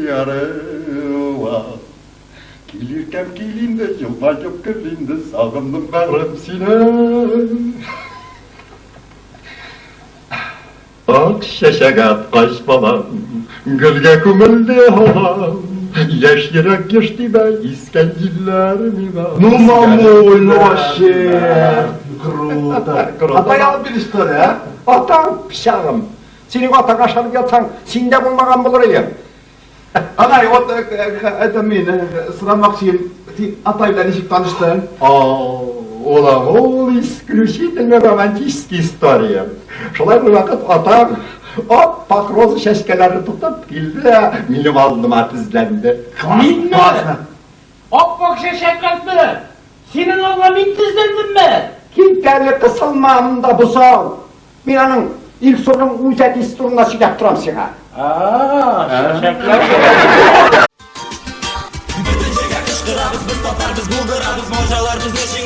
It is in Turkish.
yarıva. Gelirken gelinde yılma yok gelinde sağımdım karım sine. Ak şeşegat kaş balam, gölge kumulde halam. Yaş yırak geçti be İskendillerimi var. Ну, мамуль, ну вообще круто. Атаял bir история, а? Atam pişağım. Senin atan aşağılık yatsan, sinde bulmagan bulur elim. Anay, вот это мен сұрамақ şeyim, sen атайla нешік tanıştın? Ulan o исключительно романтическая история. Şolay bir vakit atam oppak rozu şeşkeleri tutup geldi, benim alnıma tizlendi. Minne! Oppak şeşeklet mi? Senin oğlan mintizlendin mi? Hintlerle kısılmağımda bu sağ. Ben onun ilk sorunun uzet isturuna silap duram sana. Şeşeklet. Bütün şeker kışkırarız, biz tatarız, bulgurarız, mocalar biz eşin